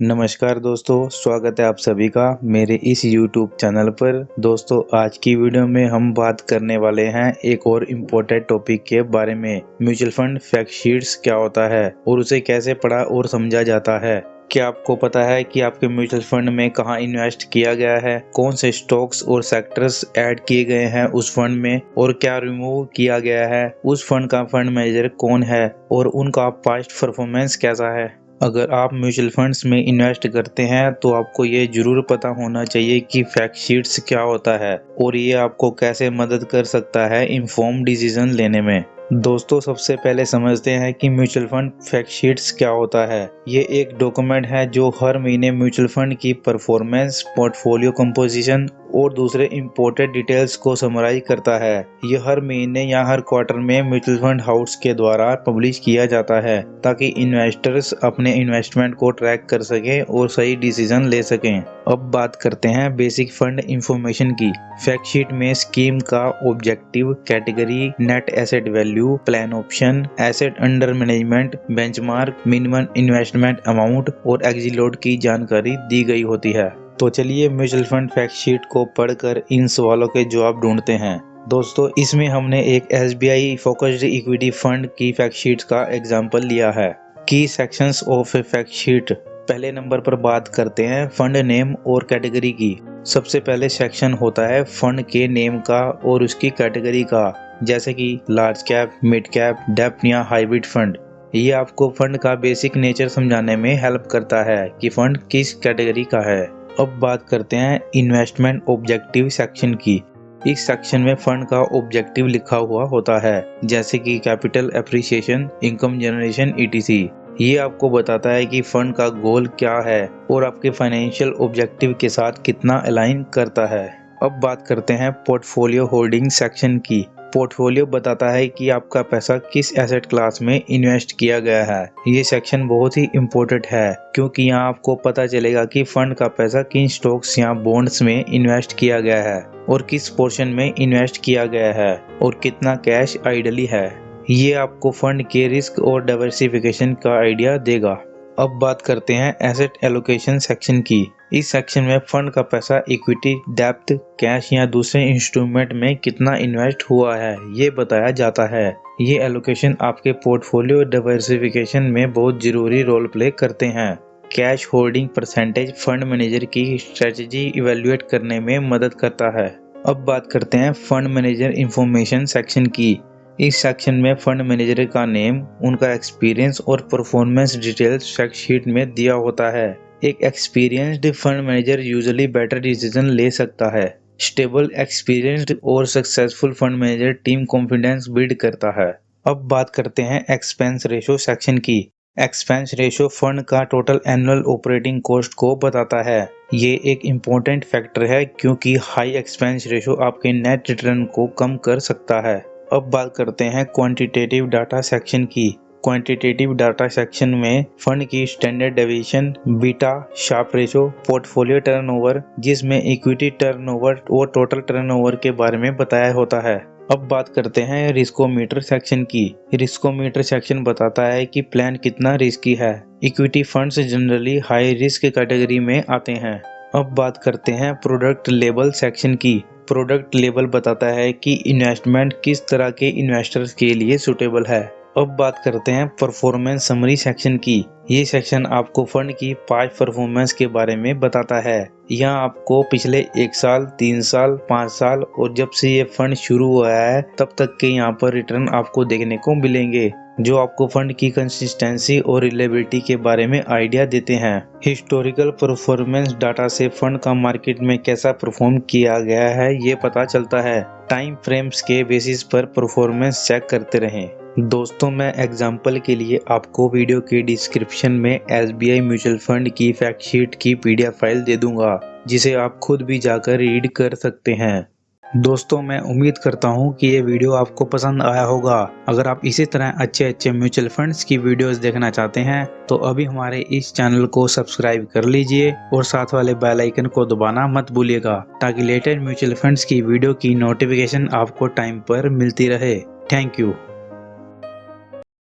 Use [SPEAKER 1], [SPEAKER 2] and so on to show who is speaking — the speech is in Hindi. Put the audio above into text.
[SPEAKER 1] नमस्कार दोस्तों, स्वागत है आप सभी का मेरे इस YouTube चैनल पर। दोस्तों, आज की वीडियो में हम बात करने वाले हैं एक और इम्पोर्टेंट टॉपिक के बारे में। म्यूचुअल फंड फैक्ट शीट्स क्या होता है और उसे कैसे पढ़ा और समझा जाता है। क्या आपको पता है कि आपके म्यूचुअल फंड में कहाँ इन्वेस्ट किया गया है, कौन से स्टॉक्स और सेक्टर्स ऐड किए गए हैं उस फंड में, और क्या रिमूव किया गया है, उस फंड का फंड मैनेजर कौन है और उनका पास्ट परफॉर्मेंस कैसा है। अगर आप म्यूचुअल फंड्स में इन्वेस्ट करते हैं तो आपको ये जरूर पता होना चाहिए कि फैक्ट शीट्स क्या होता है और ये आपको कैसे मदद कर सकता है इन्फॉर्म डिसीजन लेने में। दोस्तों, सबसे पहले समझते हैं कि म्यूचुअल फंड फैक्ट शीट्स क्या होता है। ये एक डॉक्यूमेंट है जो हर महीने म्यूचुअल फंड की परफॉर्मेंस, पोर्टफोलियो कंपोजिशन और दूसरे इम्पोर्टेंट डिटेल्स को समराइज करता है। ये हर महीने या हर क्वार्टर में म्यूचुअल फंड हाउस के द्वारा पब्लिश किया जाता है ताकि इन्वेस्टर्स अपने इन्वेस्टमेंट को ट्रैक कर सकें और सही डिसीजन ले सकें। अब बात करते हैं बेसिक फंड इंफॉर्मेशन की। फैक्ट शीट में स्कीम का objective, category, net asset value, plan option, asset under management, benchmark, minimum investment amount और एग्जिट लोड की जानकारी दी गई होती है। तो चलिए म्यूचुअल फंड फैक्ट शीट को पढ़कर इन सवालों के जवाब ढूंढते हैं। दोस्तों, इसमें हमने एक SBI फोकस्ड इक्विटी फंड की फैक्ट शीट का एग्जांपल लिया है। की sections of a fact sheet. पहले नंबर पर बात करते हैं फंड नेम और कैटेगरी की। सबसे पहले सेक्शन होता है फंड के नेम का और उसकी कैटेगरी का, जैसे कि large cap, mid cap, depth या हाइब्रिड फंड। ये आपको फंड का बेसिक नेचर समझाने में हेल्प करता है कि फंड किस कैटेगरी का है। अब बात करते हैं इन्वेस्टमेंट ऑब्जेक्टिव सेक्शन की। इस सेक्शन में फंड का ऑब्जेक्टिव लिखा हुआ होता है, जैसे कि capital appreciation, income generation, ETC। ये आपको बताता है कि फंड का गोल क्या है और आपके फाइनेंशियल ऑब्जेक्टिव के साथ कितना अलाइन करता है। अब बात करते हैं पोर्टफोलियो होल्डिंग सेक्शन की। पोर्टफोलियो बताता है कि आपका पैसा किस एसेट क्लास में इन्वेस्ट किया गया है। ये सेक्शन बहुत ही इम्पोर्टेंट है क्योंकि यहाँ आपको पता चलेगा कि फंड का पैसा किन स्टॉक्स या बॉन्ड्स में इन्वेस्ट किया गया है और किस पोर्शन में इन्वेस्ट किया गया है और कितना कैश आइडली है। ये आपको फंड के रिस्क और डाइवर्सिफिकेशन का आइडिया देगा। अब बात करते हैं एसेट एलोकेशन सेक्शन की। इस सेक्शन में फंड का पैसा इक्विटी, डेप्थ, कैश या दूसरे इंस्ट्रूमेंट में कितना इन्वेस्ट हुआ है ये बताया जाता है। ये एलोकेशन आपके पोर्टफोलियो डाइवर्सिफिकेशन में बहुत जरूरी रोल प्ले करते हैं। Cash holding percentage fund manager की स्ट्रेटजी इवेल्युएट करने में मदद करता है। अब बात करते हैं फंड मैनेजर इंफॉर्मेशन सेक्शन की। इस सेक्शन में फंड मैनेजर का नेम, उनका एक्सपीरियंस और परफॉर्मेंस डिटेल्स फैक्ट शीट में दिया होता है। एक experienced fund manager usually better decision ले सकता है। स्टेबल, एक्सपीरियंस्ड और successful fund manager team confidence build करता है। अब बात करते हैं एक्सपेंस रेशो सेक्शन की। एक्सपेंस रेशो फंड का टोटल एनुअल ऑपरेटिंग कॉस्ट को बताता है। ये एक इम्पोर्टेंट फैक्टर है क्योंकि हाई एक्सपेंस रेशो आपके नेट रिटर्न को कम कर सकता है। अब बात करते हैं क्वांटिटेटिव डाटा सेक्शन की। क्वांटिटेटिव डाटा सेक्शन में फंड की standard deviation, beta, Sharpe ratio, portfolio turnover, जिसमें इक्विटी टर्नओवर और टोटल टर्नओवर के बारे में बताया होता है। अब बात करते हैं रिस्कोमीटर सेक्शन की। रिस्कोमीटर सेक्शन बताता है कि प्लान कितना रिस्की है। Equity funds generally high risk category में आते हैं। अब बात करते हैं प्रोडक्ट लेबल सेक्शन की। प्रोडक्ट लेबल बताता है कि इन्वेस्टमेंट किस तरह के इन्वेस्टर्स के लिए सूटेबल है। अब बात करते हैं परफॉर्मेंस समरी सेक्शन की। ये सेक्शन आपको फंड की 5 परफॉर्मेंस के बारे में बताता है। यहाँ आपको पिछले 1 साल, 3 साल, 5 साल और जब से ये फंड शुरू हुआ है तब तक के यहाँ पर रिटर्न आपको देखने को मिलेंगे, जो आपको फंड की कंसिस्टेंसी और रिलायबिलिटी के बारे में आइडिया देते हैं। हिस्टोरिकल परफॉर्मेंस डाटा से फंड का मार्केट में कैसा परफॉर्म किया गया है ये पता चलता है। टाइम फ्रेम्स के बेसिस पर परफॉर्मेंस चेक करते रहें। दोस्तों, मैं एग्जांपल के लिए आपको वीडियो के डिस्क्रिप्शन में SBI म्यूचुअल फंड की फैक्ट शीट की PDF फाइल दे दूंगा, जिसे आप खुद भी जाकर रीड कर सकते हैं। दोस्तों, मैं उम्मीद करता हूं कि ये वीडियो आपको पसंद आया होगा। अगर आप इसी तरह अच्छे म्यूचुअल फंड्स की वीडियोस देखना चाहते हैं तो अभी हमारे इस चैनल को सब्सक्राइब कर लीजिए और साथ वाले बेल आइकन को दबाना मत भूलिएगा ताकि लेटेस्ट म्यूचुअल फंड्स की वीडियो की नोटिफिकेशन आपको टाइम पर मिलती रहे। Thank you.